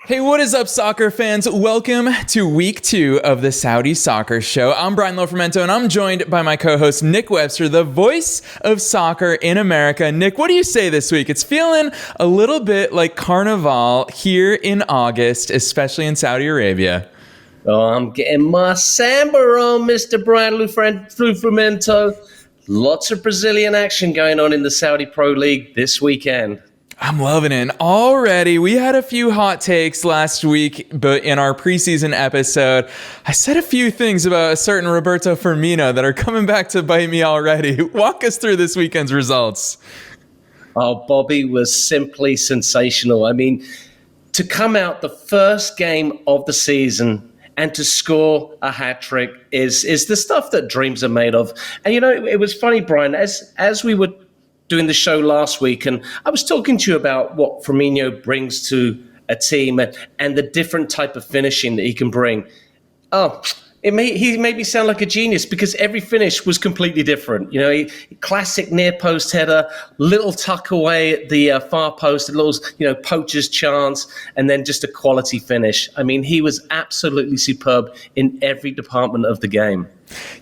Hey, what is up, soccer fans? Welcome to week 2 of the Saudi Soccer Show. I'm Brian Lofrumento, and I'm joined by my co-host, Nick Webster, the voice of soccer in America. Nick, what do you say this week? It's feeling a little bit like Carnival here in August, especially in Saudi Arabia. Oh, I'm getting my samba on, Mr. Brian Lofrumento. Lots of Brazilian action going on in the Saudi Pro League this weekend. I'm loving it. Already, we had a few hot takes last week, but in our preseason episode, I said a few things about a certain Roberto Firmino that are coming back to bite me already. Walk us through this weekend's results. Oh, Bobby was simply sensational. I mean, to come out the first game of the season and to score a hat-trick is the stuff that dreams are made of. And, you know, it was funny, Brian, as we were doing the show last week, and I was talking to you about what Firmino brings to a team and the different type of finishing that he can bring. He made me sound like a genius because every finish was completely different. You know, classic near post header, little tuck away at the far post, a little, poacher's chance, and then just a quality finish. I mean, he was absolutely superb in every department of the game.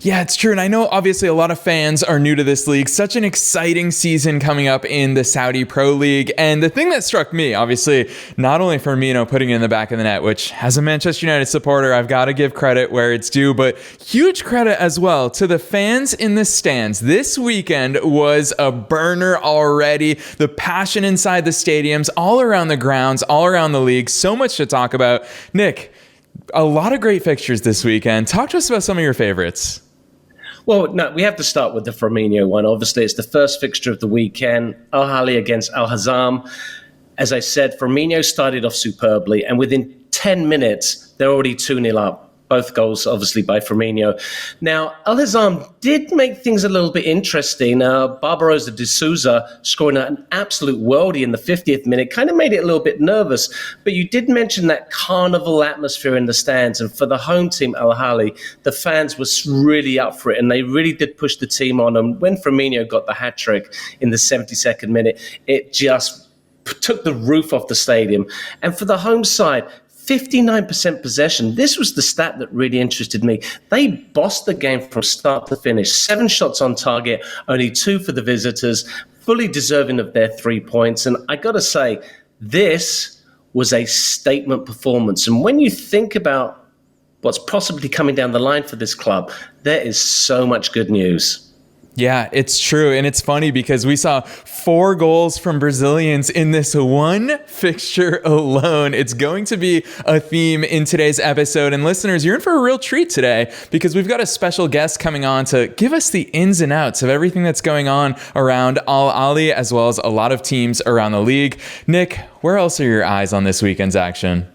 Yeah, it's true. And I know obviously a lot of fans are new to this league. Such an exciting season coming up in the Saudi Pro League. And the thing that struck me, obviously, not only Firmino putting it in the back of the net, which as a Manchester United supporter, I've got to give credit where it's due, but huge credit as well to the fans in the stands. This weekend was a burner already. The passion inside the stadiums, all around the grounds, all around the league. So much to talk about. Nick, a lot of great fixtures this weekend. Talk to us about some of your favorites. Well, no, we have to start with the Firmino one. Obviously, it's the first fixture of the weekend. Ahli against Al-Hazam. As I said, Firmino started off superbly, and within 10 minutes, they're already 2-0 up. Both goals, obviously, by Firmino. Now, Al-Hazam did make things a little bit interesting. Barbarossa de Souza scoring an absolute worldie in the 50th minute kind of made it a little bit nervous. But you did mention that carnival atmosphere in the stands. And for the home team, Al-Ahli, the fans were really up for it. And they really did push the team on. And when Firmino got the hat-trick in the 72nd minute, it just took the roof off the stadium. And for the home side, 59% possession. This was the stat that really interested me. They bossed the game from start to finish. 7 shots on target, only 2 for the visitors, fully deserving of their 3 points. And I got to say, this was a statement performance. And when you think about what's possibly coming down the line for this club, there is so much good news. Yeah, it's true. And it's funny because we saw 4 goals from Brazilians in this one fixture alone. It's going to be a theme in today's episode. And listeners, you're in for a real treat today because we've got a special guest coming on to give us the ins and outs of everything that's going on around Al Ahli, as well as a lot of teams around the league. Nick, where else are your eyes on this weekend's action?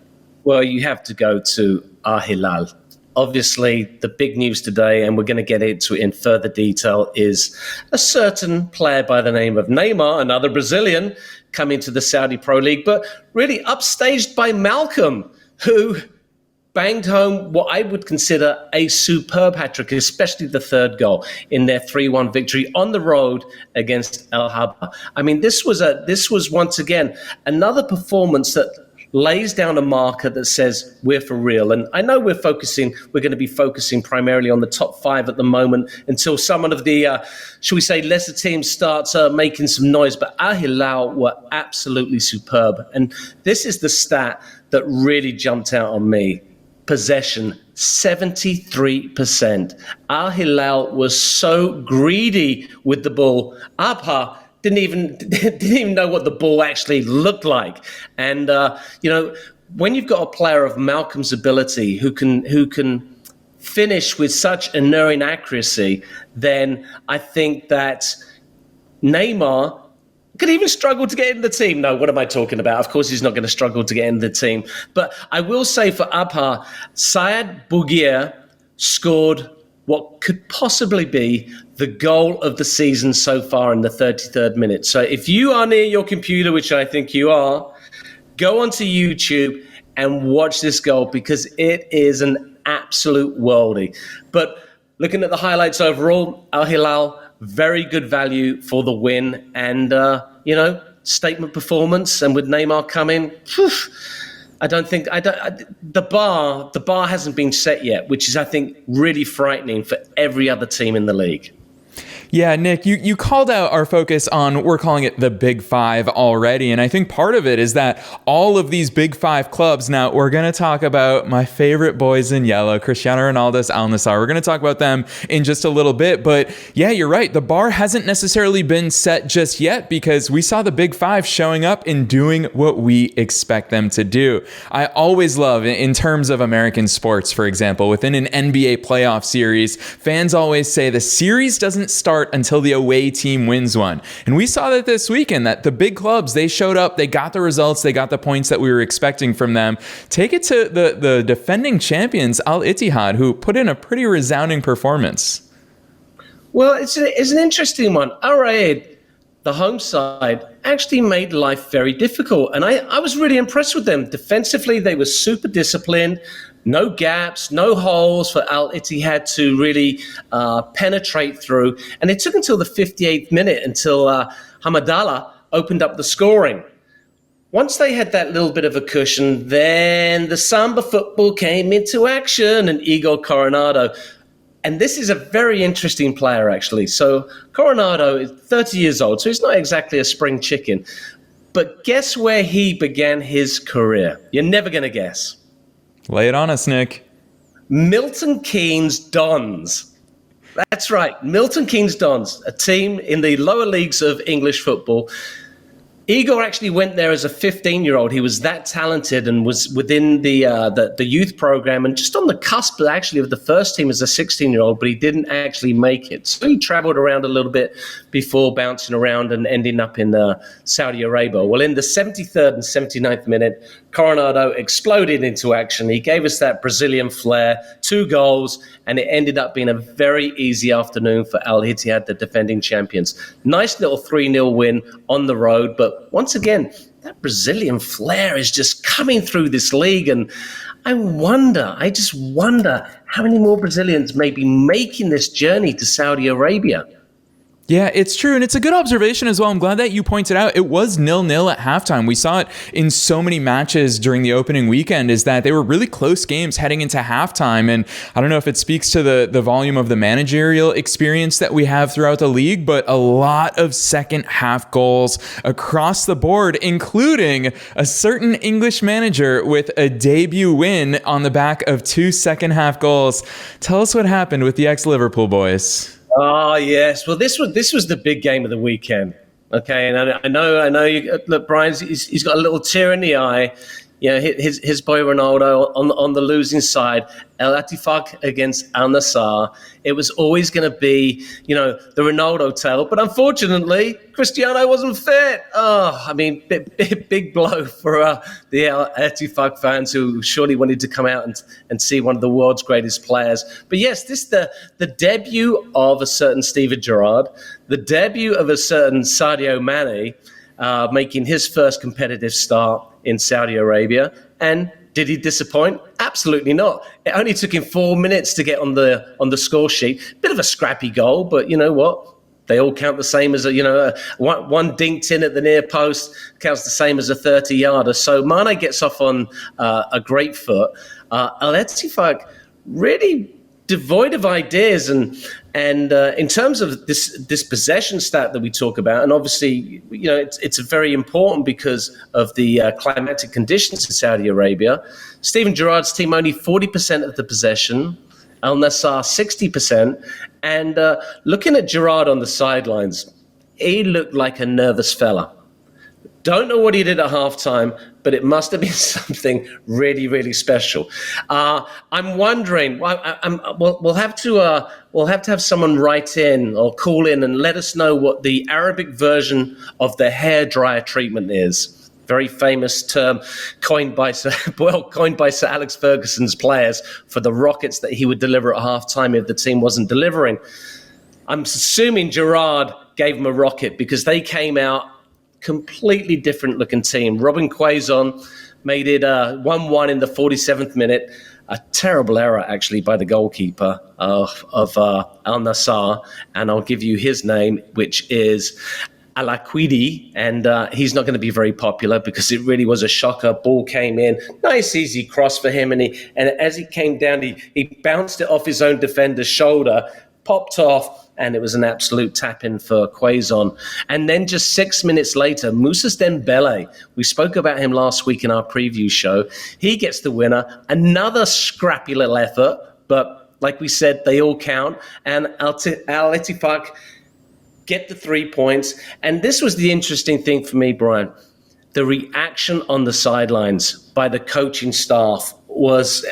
Well, you have to go to Al Hilal. Obviously, the big news today, and we're going to get into it in further detail, is a certain player by the name of Neymar, another Brazilian, coming to the Saudi Pro League, but really upstaged by Malcolm, who banged home what I would consider a superb hat-trick, especially the third goal in their 3-1 victory on the road against El Habba. I mean, this was once again another performance that lays down a marker that says we're for real. And I know we're going to be focusing primarily on the top 5 at the moment until some of the, shall we say, lesser teams start making some noise. But Al Hilal were absolutely superb. And this is the stat that really jumped out on me. Possession, 73%. Al Hilal was so greedy with the ball. Abha didn't even know what the ball actually looked like. And, when you've got a player of Malcolm's ability who can finish with such unerring accuracy, then I think that Neymar could even struggle to get in the team. No, what am I talking about? Of course, he's not going to struggle to get in the team. But I will say for Abha, Syed Bouguer scored what could possibly be the goal of the season so far in the 33rd minute. So if you are near your computer, which I think you are, go onto YouTube and watch this goal because it is an absolute worldie. But looking at the highlights overall, Al Hilal, very good value for the win. And, statement performance. And with Neymar coming, The bar hasn't been set yet, which is, I think, really frightening for every other team in the league. Yeah, Nick, you called out our focus on, we're calling it the Big Five already. And I think part of it is that all of these Big Five clubs, now we're going to talk about my favorite boys in yellow, Cristiano Ronaldo's Al Nassr. We're going to talk about them in just a little bit. But yeah, you're right. The bar hasn't necessarily been set just yet because we saw the Big Five showing up and doing what we expect them to do. I always love, in terms of American sports, for example, within an NBA playoff series, fans always say the series doesn't start until the away team wins one. And we saw that this weekend, that the big clubs, they showed up, they got the results, they got the points that we were expecting from them. Take it to the defending champions, Al Ittihad, who put in a pretty resounding performance. Well, it's an interesting one. Al Raed, the home side, actually made life very difficult. And I was really impressed with them. Defensively, they were super disciplined. No gaps, no holes for Al Ittihad to really penetrate through. And it took until the 58th minute until Hamadallah opened up the scoring. Once they had that little bit of a cushion, then the samba football came into action, and Igor Coronado. And this is a very interesting player, actually. So Coronado is 30 years old, so he's not exactly a spring chicken. But guess where he began his career? You're never going to guess. Lay it on us, Nick. Milton Keynes Dons. That's right, Milton Keynes Dons, a team in the lower leagues of English football. Igor actually went there as a 15-year-old. He was that talented and was within the youth program and just on the cusp, actually, of the first team as a 16-year-old, but he didn't actually make it. So he traveled around a little bit before bouncing around and ending up in Saudi Arabia. Well, in the 73rd and 79th minute, Coronado exploded into action. He gave us that Brazilian flair, 2 goals, and it ended up being a very easy afternoon for Al Ittihad, the defending champions. Nice little 3-0 win on the road, but once again, that Brazilian flair is just coming through this league, and I just wonder how many more Brazilians may be making this journey to Saudi Arabia. Yeah, it's true. And it's a good observation as well. I'm glad that you pointed out it was 0-0 at halftime. We saw it in so many matches during the opening weekend, is that they were really close games heading into halftime. And I don't know if it speaks to the volume of the managerial experience that we have throughout the league, but a lot of second half goals across the board, including a certain English manager with a debut win on the back of 2 second half goals. Tell us what happened with the ex-Liverpool boys. Oh, yes. Well, this was the big game of the weekend. Okay, and I know. Look, Brian, he's got a little tear in the eye. You know, his boy Ronaldo on the losing side, El Attifaq against Al Nassr. It was always going to be, the Ronaldo tale. But unfortunately, Cristiano wasn't fit. Oh, I mean, big blow for the El Attifaq fans who surely wanted to come out and see one of the world's greatest players. But yes, the debut of a certain Steven Gerrard, the debut of a certain Sadio Mane, making his first competitive start in Saudi Arabia. And did he disappoint? Absolutely not. It only took him 4 minutes to get on the score sheet. Bit of a scrappy goal, but you know what? They all count the same as one dinked in at the near post counts the same as a 30-yarder. So Mane gets off on a great foot. Al Ettifaq really devoid of ideas, and in terms of this possession stat that we talk about, and obviously it's very important because of the climatic conditions in Saudi Arabia. Steven Gerrard's team only 40% of the possession, Al Nassr 60%, and looking at Gerrard on the sidelines, he looked like a nervous fella. Don't know what he did at halftime, but it must have been something really, really special. I'm wondering. We'll have to have someone write in or call in and let us know what the Arabic version of the hairdryer treatment is. Very famous term coined by Sir Alex Ferguson's players for the rockets that he would deliver at halftime if the team wasn't delivering. I'm assuming Gerrard gave him a rocket because they came out completely different looking team. Robin Quaison made it 1-1 in the 47th minute. A terrible error, actually, by the goalkeeper of Al Nassr. And I'll give you his name, which is Alaquidi, and he's not going to be very popular because it really was a shocker. Ball came in, nice easy cross for him, and as he came down, he bounced it off his own defender's shoulder, popped off, and it was an absolute tap-in for Quaison. And then just 6 minutes later, Moussa Dembele, we spoke about him last week in our preview show, he gets the winner. Another scrappy little effort, but like we said, they all count. And Al Ettifaq get the 3 points. And this was the interesting thing for me, Brian. The reaction on the sidelines by the coaching staff was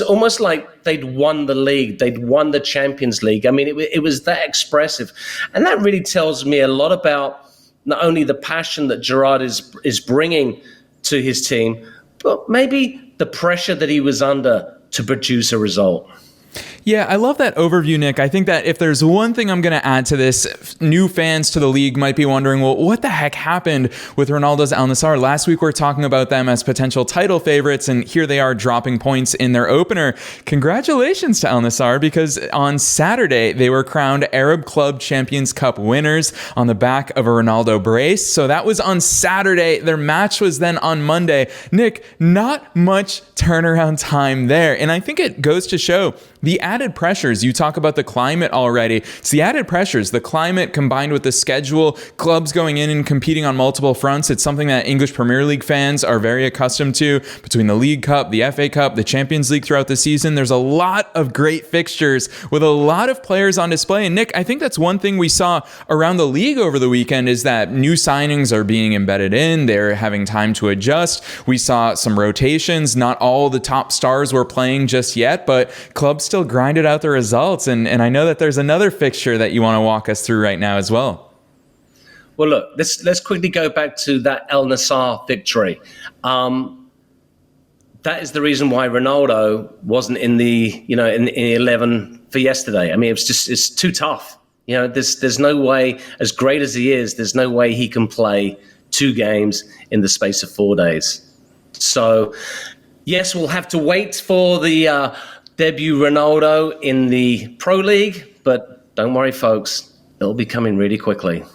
almost like they'd won the league. They'd won the Champions League. I mean, it was that expressive. And that really tells me a lot about not only the passion that Gerrard is bringing to his team, but maybe the pressure that he was under to produce a result. Yeah, I love that overview, Nick. I think that if there's one thing I'm going to add to this, new fans to the league might be wondering, well, what the heck happened with Ronaldo's Al Nassr? Last week, we were talking about them as potential title favorites, and here they are dropping points in their opener. Congratulations to Al Nassr, because on Saturday, they were crowned Arab Club Champions Cup winners on the back of a Ronaldo brace. So that was on Saturday. Their match was then on Monday. Nick, not much turnaround time there. And I think it goes to show the added pressures. You talk about the climate already. It's the added pressures, the climate combined with the schedule, clubs going in and competing on multiple fronts. It's something that English Premier League fans are very accustomed to between the League Cup, the FA Cup, the Champions League throughout the season. There's a lot of great fixtures with a lot of players on display. And Nick, I think that's one thing we saw around the league over the weekend is that new signings are being embedded in. They're having time to adjust. We saw some rotations. Not all the top stars were playing just yet, but clubs still grinded out the results. And I know that there's another fixture that you want to walk us through right now as well. Well, look, let's quickly go back to that Al Nassr victory. That is the reason why Ronaldo wasn't in the 11 for yesterday. I mean, it's too tough. There's no way, as great as he is, there's no way he can play 2 games in the space of 4 days. So, yes, we'll have to wait for the debut Ronaldo in the Pro League, but don't worry, folks, it'll be coming really quickly.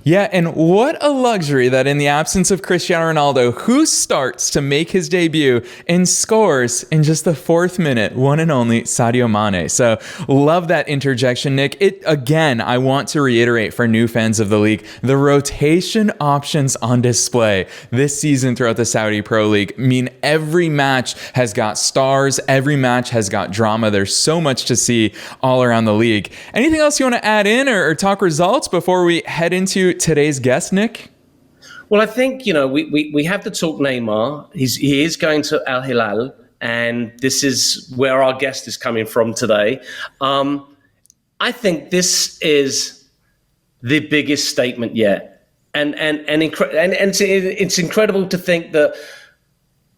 Yeah, and what a luxury that in the absence of Cristiano Ronaldo, who starts to make his debut and scores in just the 4th minute, one and only Sadio Mane. So love that interjection, Nick. Again, I want to reiterate for new fans of the league, the rotation options on display this season throughout the Saudi Pro League mean every match has got stars, every match has got drama. There's so much to see all around the league. Anything else you want to add in or talk results before we head into today's guest, Nick? Well, I think, we have to talk Neymar. He is going to Al Hilal, and this is where our guest is coming from today. I think this is the biggest statement yet. And it's incredible to think that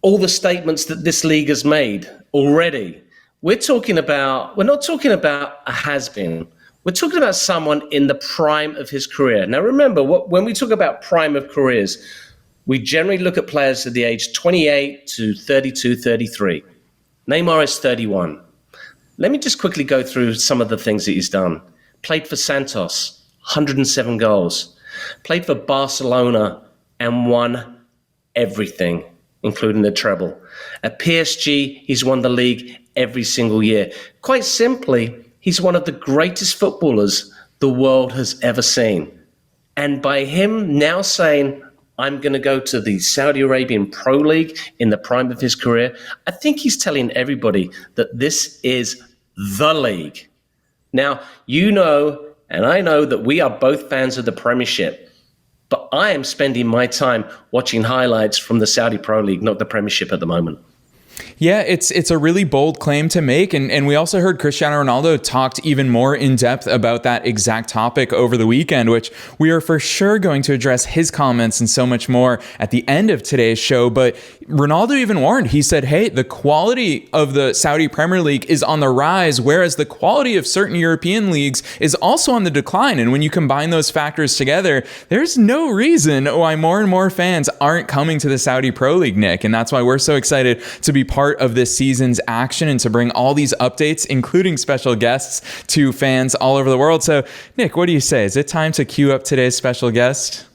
all the statements that this league has made already, we're not talking about a has-been. We're talking about someone in the prime of his career. Now, remember, when we talk about prime of careers, we generally look at players at the age 28 to 32, 33. Neymar is 31. Let me just quickly go through some of the things that he's done. Played for Santos, 107 goals. Played for Barcelona and won everything, including the treble. At PSG, he's won the league every single year. Quite simply, he's one of the greatest footballers the world has ever seen. And by him now saying, I'm going to go to the Saudi Arabian Pro League in the prime of his career, I think he's telling everybody that this is the league. Now, and I know that we are both fans of the Premiership, but I am spending my time watching highlights from the Saudi Pro League, not the Premiership at the moment. Yeah, it's a really bold claim to make. And we also heard Cristiano Ronaldo talked even more in depth about that exact topic over the weekend, which we are for sure going to address his comments and so much more at the end of today's show. But Ronaldo even warned. He said, hey, the quality of the Saudi Premier League is on the rise, whereas the quality of certain European leagues is also on the decline. And when you combine those factors together, there's no reason why more and more fans aren't coming to the Saudi Pro League, Nick. And that's why we're so excited to be part of this season's action and to bring all these updates, including special guests, to fans all over the world. So, Nick, what do you say? Is it time to cue up today's special guest?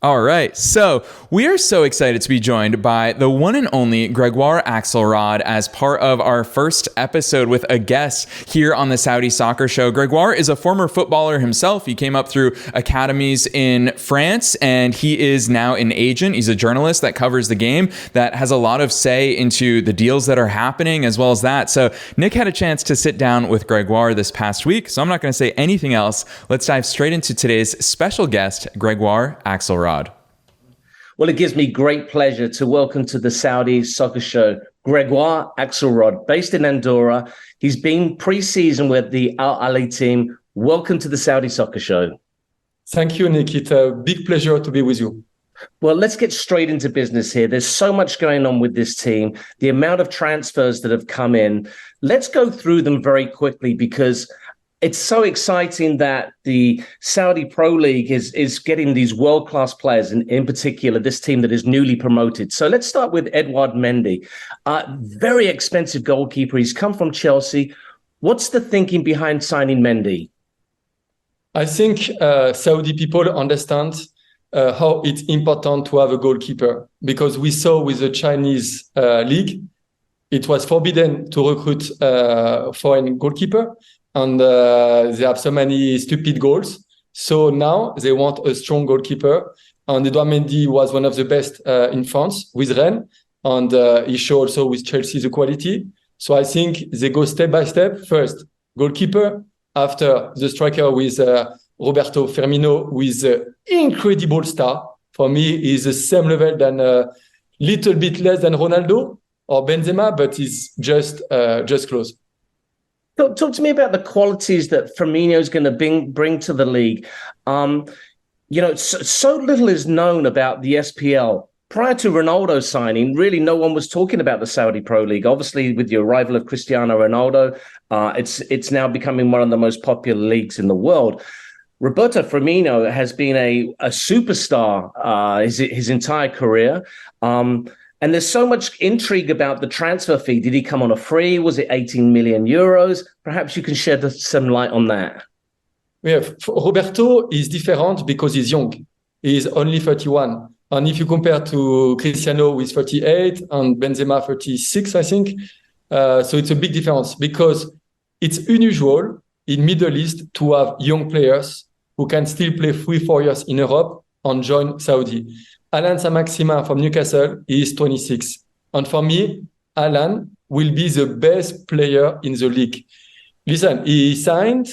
All right, so we are so excited to be joined by the one and only Gregoire Akcelrod as part of our first episode with a guest here on the Saudi Soccer Show. Gregoire is a former footballer himself. He came up through academies in France, and he is now an agent. He's a journalist that covers the game, that has a lot of say into the deals that are happening, as well as that. So Nick had a chance to sit down with Gregoire this past week, so I'm not going to say anything else. Let's dive straight into today's special guest, Gregoire Akcelrod. Well, it gives me great pleasure to welcome to the Saudi Soccer Show, Gregoire Akcelrod, based in Andorra. He's been pre-season with the Ahli team. Welcome to the Saudi Soccer Show. Thank you, Nick. It's a big pleasure to be with you. Well, let's get straight into business here. There's so much going on with this team, the amount of transfers that have come in. Let's go through them very quickly because it's so exciting that the Saudi Pro League is getting these world-class players, in particular, this team that is newly promoted. So let's start with Edouard Mendy. Very expensive goalkeeper. He's come from Chelsea. What's the thinking behind signing Mendy? I think Saudi people understand how it's important to have a goalkeeper, because we saw with the Chinese league, it was forbidden to recruit foreign goalkeeper. And they have so many stupid goals. So now they want a strong goalkeeper. And Edouard Mendy was one of the best in France with Rennes. And he showed also with Chelsea the quality. So I think they go step by step. First, goalkeeper. After, the striker with Roberto Firmino, who is an incredible star. For me, he's the same level than a little bit less than Ronaldo or Benzema, but he's just close. Talk to me about the qualities that Firmino is going to bring to the league. So little is known about the SPL. Prior to Ronaldo's signing, really no one was talking about the Saudi Pro League. Obviously, with the arrival of Cristiano Ronaldo, it's now becoming one of the most popular leagues in the world. Roberto Firmino has been a superstar his entire career. And there's so much intrigue about the transfer fee. Did he come on a free? Was it 18 million euros? Perhaps you can shed some light on that. Yeah, Roberto is different because he's young. He's only 31. And if you compare to Cristiano, who is 38, and Benzema, 36, I think. So it's a big difference because it's unusual in Middle East to have young players who can still play 3-4 years in Europe and join Saudi. Alan Saint-Maximin from Newcastle is 26. And for me, Alan will be the best player in the league. Listen, he signed,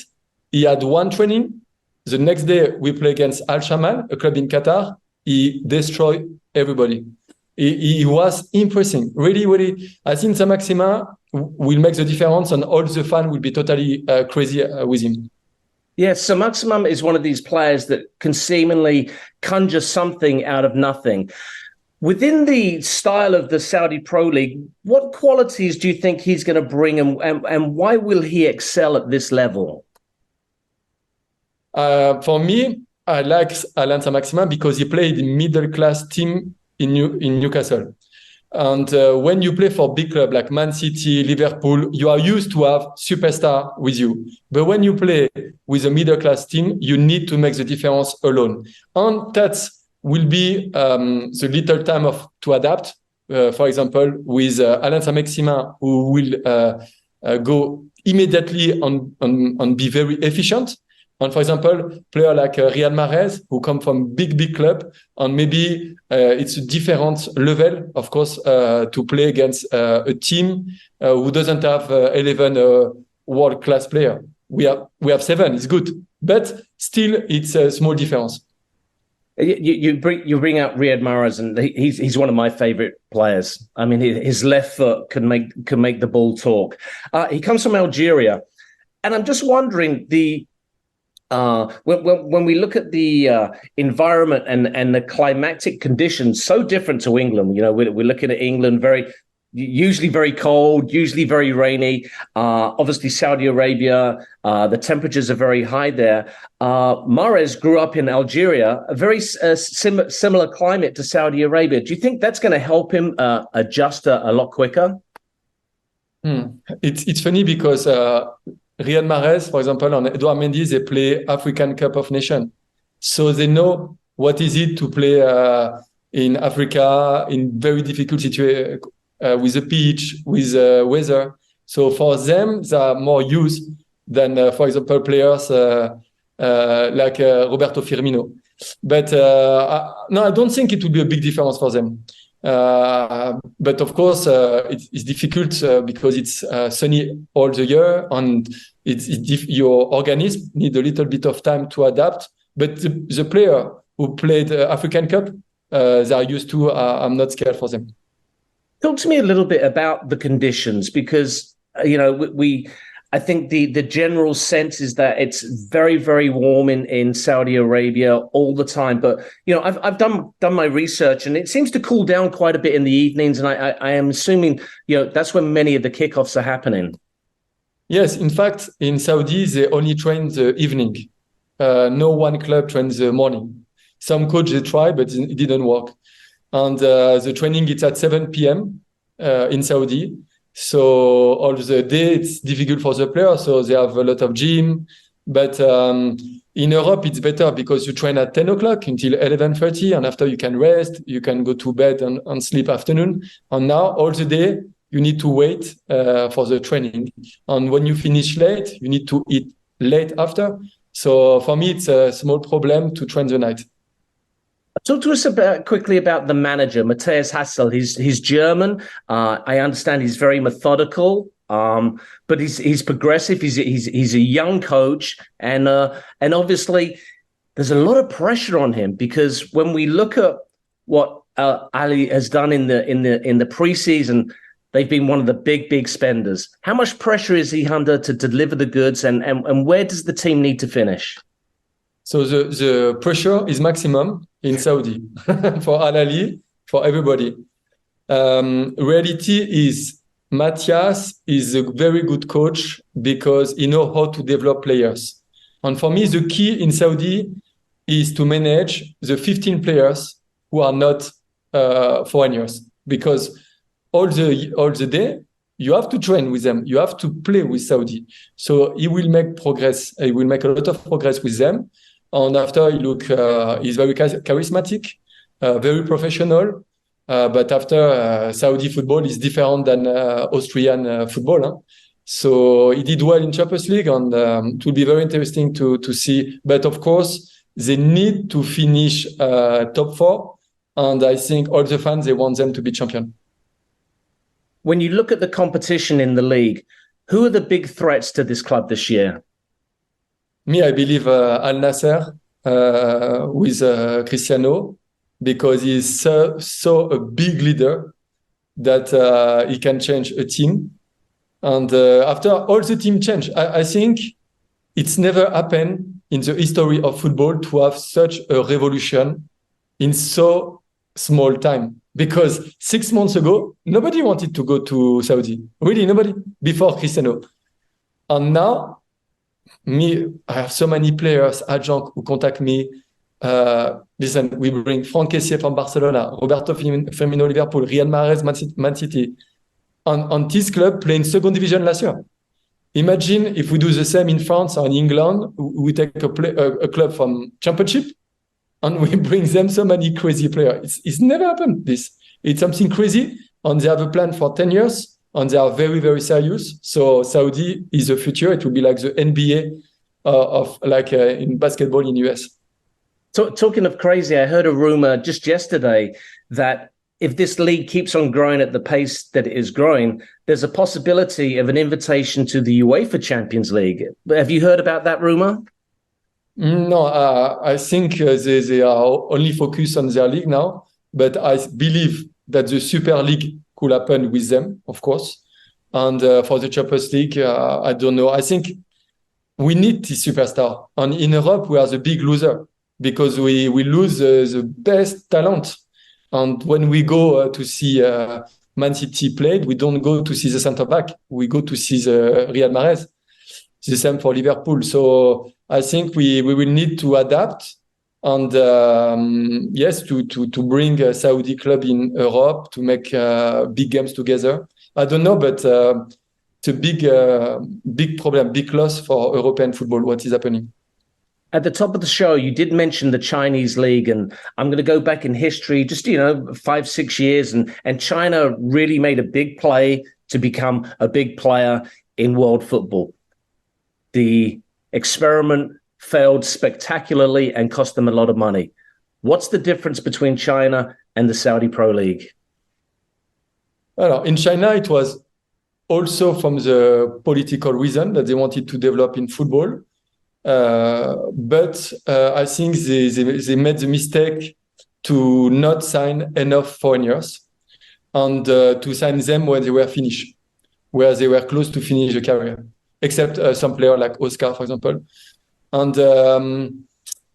he had one training. The next day, we play against Al Shamal, a club in Qatar. He destroyed everybody. He was impressive. Really, really. I think Saint-Maximin will make the difference and all the fans will be totally crazy with him. Yes, so Maximum is one of these players that can seemingly conjure something out of nothing. Within the style of the Saudi Pro League, what qualities do you think he's going to bring and why will he excel at this level? For me, I like Alan Saint-Maximin because he played in middle-class team in Newcastle. And when you play for big clubs like Man City, Liverpool, you are used to have superstar with you. But when you play with a middle-class team, you need to make the difference alone. And that will be the little time to adapt. For example, with Alan Saint-Maximin, who will go immediately and be very efficient. And for example, player like Riyad Mahrez, who come from big club, and maybe it's a different level, of course, to play against a team who doesn't have 11 world-class player. We have 7, it's good, but still it's a small difference. You bring out Riyad Mahrez, and he's one of my favorite players. I mean, his left foot can make the ball talk. He comes from Algeria, and I'm just wondering when we look at the environment and the climatic conditions, so different to England. You know, we're looking at England usually very cold, usually very rainy. Obviously, Saudi Arabia, the temperatures are very high there. Mahrez grew up in Algeria, a very similar climate to Saudi Arabia. Do you think that's going to help him adjust a lot quicker? It's funny because Riyad Mahrez, for example, and Edouard Mendy, they play African Cup of Nations. So they know what is it to play in Africa in very difficult situations with the pitch, with weather. So for them, they are more used than, for example, players like Roberto Firmino. But no, I don't think it will be a big difference for them. But of course, it's difficult because it's sunny all the year, and your organism needs a little bit of time to adapt. But the player who played African Cup, they are used to. I'm not scared for them. Talk to me a little bit about the conditions, because I think the general sense is that it's very, very warm in Saudi Arabia all the time. But I've done my research, and it seems to cool down quite a bit in the evenings. And I am assuming that's when many of the kickoffs are happening. Yes, in fact, in Saudi they only train the evening. No one club trains the morning. Some coaches try, but it didn't work. And the training is at 7 p.m. In Saudi. So all the day it's difficult for the players. So they have a lot of gym. But in Europe, it's better because you train at 10 o'clock until 11:30. And after you can rest, you can go to bed and sleep afternoon. And now all the day, you need to wait for the training. And when you finish late, you need to eat late after. So for me, it's a small problem to train the night. Talk to us quickly about the manager, Matthias Hassel. He's German. I understand he's very methodical, but he's progressive. He's a young coach, and obviously there's a lot of pressure on him, because when we look at what Ahli has done in the preseason, they've been one of the big spenders. How much pressure is he under to deliver the goods, and where does the team need to finish? So the pressure is maximum in Saudi for Ahli, for everybody. Reality is Matthias is a very good coach because he knows how to develop players. And for me, the key in Saudi is to manage the 15 players who are not foreigners, because all the day you have to train with them. You have to play with Saudi. So he will make progress. He will make a lot of progress with them. And after he's very charismatic, very professional. But after Saudi football is different than Austrian football. Huh? So he did well in Champions League, and it will be very interesting to see. But of course, they need to finish top 4. And I think all the fans, they want them to be champion. When you look at the competition in the league, who are the big threats to this club this year? Me, I believe Al Nassr with Cristiano, because he's so a big leader that he can change a team. And after all the team change, I think it's never happened in the history of football to have such a revolution in so small time. Because 6 months ago, nobody wanted to go to Saudi. Really, nobody, before Cristiano. And now, I have so many players, agents who contact me. Listen, we bring Franck Kessié from Barcelona, Roberto Firmino, Liverpool, Riyad Mahrez, Man City. On this club playing second division last year. Imagine if we do the same in France or in England. We take a club from Championship and we bring them so many crazy players. It's never happened, this. It's something crazy, and they have a plan for 10 years, and they are very, very serious. So Saudi is the future. It will be like the NBA in basketball in US. Talking of crazy, I heard a rumor just yesterday that if this league keeps on growing at the pace that it is growing, there's a possibility of an invitation to the UEFA Champions League. Have you heard about that rumor? No, I think they are only focused on their league now. But I believe that the Super League could happen with them, of course. And for the Champions League, I don't know. I think we need this superstar. And in Europe, we are the big loser because we lose the best talent. And when we go to see Man City played, we don't go to see the center back. We go to see the Riyad Mahrez. The same for Liverpool. So I think we will need to adapt and yes, to bring a Saudi club in Europe to make big games together. I don't know, but it's a big problem, big loss for European football. What is happening? At the top of the show, you did mention the Chinese league, and I'm going to go back in history, just 5-6 years, and China really made a big play to become a big player in world football. The experiment failed spectacularly and cost them a lot of money. What's the difference between China and the Saudi Pro League? Well, in China, it was also from the political reason that they wanted to develop in football. But I think they made the mistake to not sign enough foreigners and to sign them when they were finished, where they were close to finish the career, except some player like Oscar, for example. And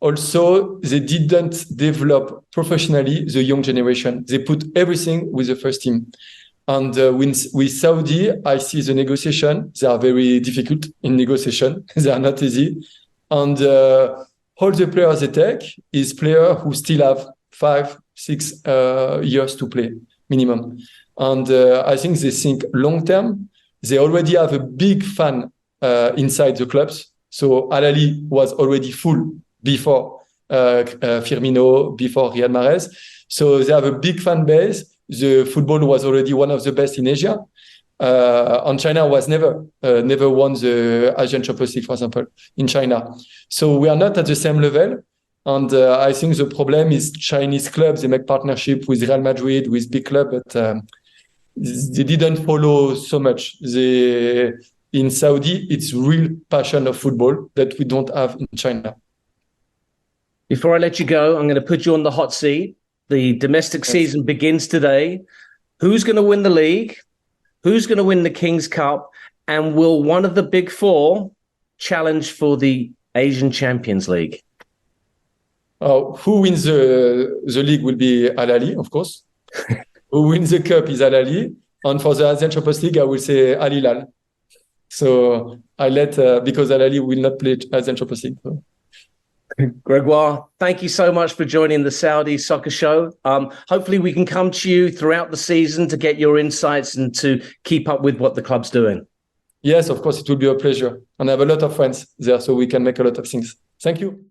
also, they didn't develop professionally the young generation. They put everything with the first team. And with Saudi, I see the negotiation. They are very difficult in negotiation. They are not easy. And all the players they take is players who still have 5-6 years to play minimum. And I think they think long term. They already have a big fan inside the clubs. So Ahli was already full before Firmino, before Riyad Mahrez. So they have a big fan base. The football was already one of the best in Asia. And China was never won the Asian Champions League, for example, in China. So we are not at the same level. And I think the problem is Chinese clubs, they make partnership with Real Madrid, with big club, but they didn't follow so much. In Saudi, it's real passion of football that we don't have in China. Before I let you go, I'm going to put you on the hot seat. The domestic season begins today. Who's going to win the league? Who's going to win the King's Cup? And will one of the big four challenge for the Asian Champions League? Who wins the league will be Ahli, of course. Who wins the cup is Ahli. And for the Asian Champions League, I will say Al Hilal. So because Ahli will not play Asian Champions League. So. Gregoire, thank you so much for joining the Saudi Soccer Show. Hopefully we can come to you throughout the season to get your insights and to keep up with what the club's doing. Yes, of course, it will be a pleasure. And I have a lot of friends there, so we can make a lot of things. Thank you.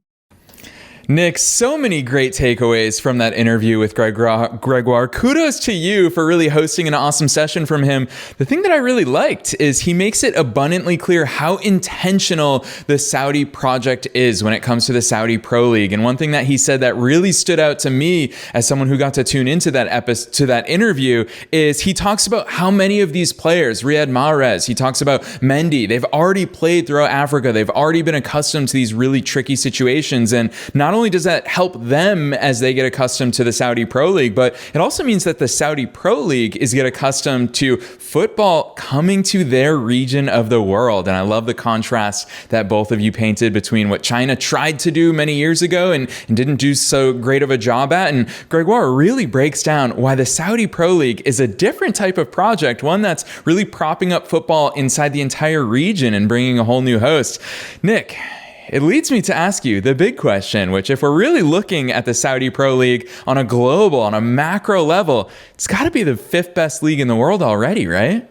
Nick, so many great takeaways from that interview with Gregoire. Kudos to you for really hosting an awesome session from him. The thing that I really liked is he makes it abundantly clear how intentional the Saudi project is when it comes to the Saudi Pro League. And one thing that he said that really stood out to me as someone who got to tune into that interview is he talks about how many of these players, Riyad Mahrez, he talks about Mendy, they've already played throughout Africa. They've already been accustomed to these really tricky situations. And not only does that help them as they get accustomed to the Saudi Pro League, but it also means that the Saudi Pro League is get accustomed to football coming to their region of the world. And I love the contrast that both of you painted between what China tried to do many years ago and didn't do so great of a job at. And Gregoire really breaks down why the Saudi Pro League is a different type of project, one that's really propping up football inside the entire region and bringing a whole new host. Nick, it leads me to ask you the big question, which if we're really looking at the Saudi Pro League on a global, on a macro level, it's got to be the 5th best league in the world already, right?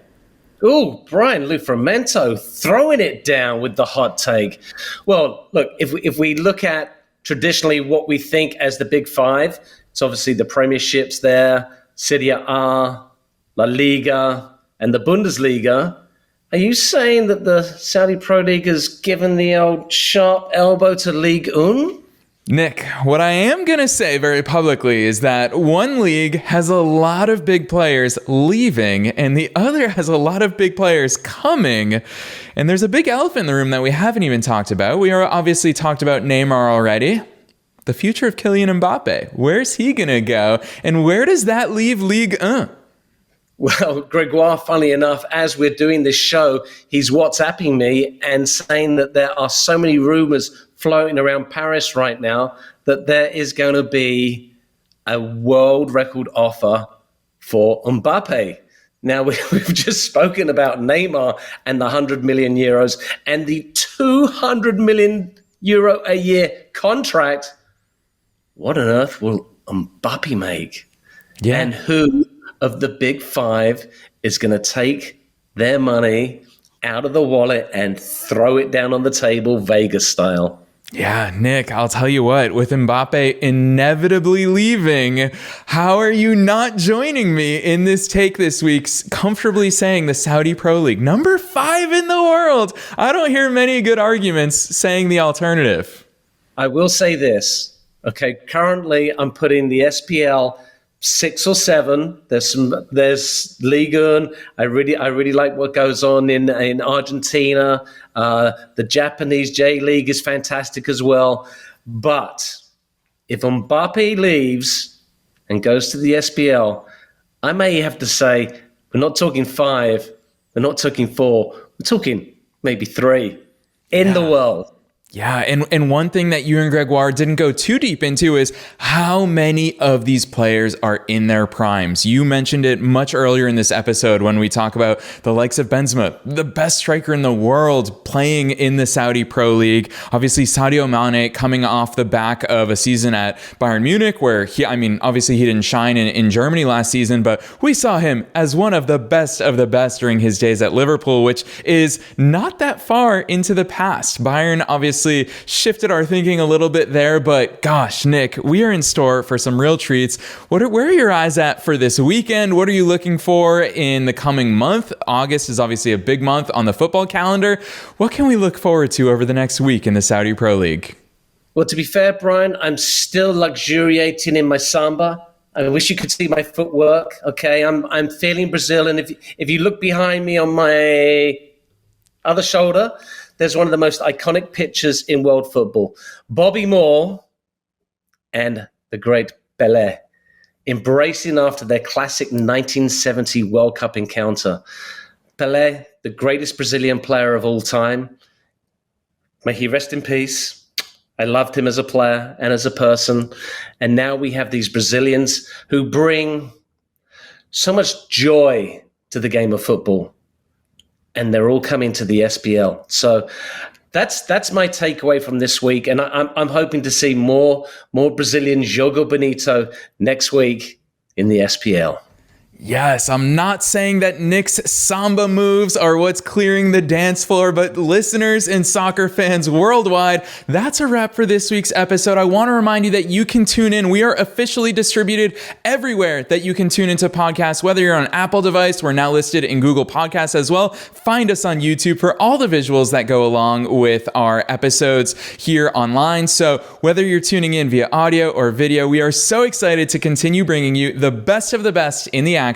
Oh, Brian Lofrumento throwing it down with the hot take. Well, look, if we look at traditionally what we think as the big 5, it's obviously the premierships there, Serie A, La Liga, and the Bundesliga. Are you saying that the Saudi Pro League has given the old sharp elbow to Ligue 1? Nick, what I am going to say very publicly is that one league has a lot of big players leaving and the other has a lot of big players coming. And there's a big elephant in the room that we haven't even talked about. We are obviously talked about Neymar already. The future of Kylian Mbappe. Where's he going to go? And where does that leave Ligue 1? Well, Gregoire, funny enough, as we're doing this show, he's WhatsApping me and saying that there are so many rumors floating around Paris right now that there is going to be a world record offer for Mbappe. Now, we've just spoken about Neymar and the 100 million euros and the 200 million euro a year contract. What on earth will Mbappe make? Yeah. And who of the big five is going to take their money out of the wallet and throw it down on the table, Vegas style? Yeah, Nick, I'll tell you what, with Mbappe inevitably leaving, how are you not joining me in this take this week, comfortably saying the Saudi Pro League, number 5 in the world? I don't hear many good arguments saying the alternative. I will say this, okay, currently I'm putting the SPL 6 or 7. There's Ligue 1. I really like what goes on in Argentina. The Japanese J League is fantastic as well. But if Mbappe leaves and goes to the SPL, I may have to say we're not talking 5, we're not talking 4, we're talking maybe 3 in the world. Yeah, and one thing that you and Gregoire didn't go too deep into is how many of these players are in their primes. You mentioned it much earlier in this episode when we talk about the likes of Benzema, the best striker in the world, playing in the Saudi Pro League. Obviously, Sadio Mane coming off the back of a season at Bayern Munich where obviously he didn't shine in Germany last season, but we saw him as one of the best during his days at Liverpool, which is not that far into the past. Bayern obviously shifted our thinking a little bit there, but gosh, Nick, we are in store for some real treats. Where are your eyes at for this weekend? What are you looking for in the coming month? August is obviously a big month on the football calendar. What can we look forward to over the next week in the Saudi Pro League? Well, to be fair, Brian, I'm still luxuriating in my samba. I wish you could see my footwork. Okay, I'm feeling Brazil, and if you look behind me on my other shoulder, there's one of the most iconic pictures in world football. Bobby Moore and the great Pelé embracing after their classic 1970 World Cup encounter. Pelé, the greatest Brazilian player of all time. May he rest in peace. I loved him as a player and as a person. And now we have these Brazilians who bring so much joy to the game of football. And they're all coming to the SPL. So that's my takeaway from this week. And I'm hoping to see more Brazilian Jogo Bonito next week in the SPL. Yes, I'm not saying that Nick's samba moves are what's clearing the dance floor, but listeners and soccer fans worldwide, that's a wrap for this week's episode. I want to remind you that you can tune in. We are officially distributed everywhere that you can tune into podcasts, whether you're on an Apple device, we're now listed in Google Podcasts as well. Find us on YouTube for all the visuals that go along with our episodes here online. So whether you're tuning in via audio or video, we are so excited to continue bringing you the best of the best in the action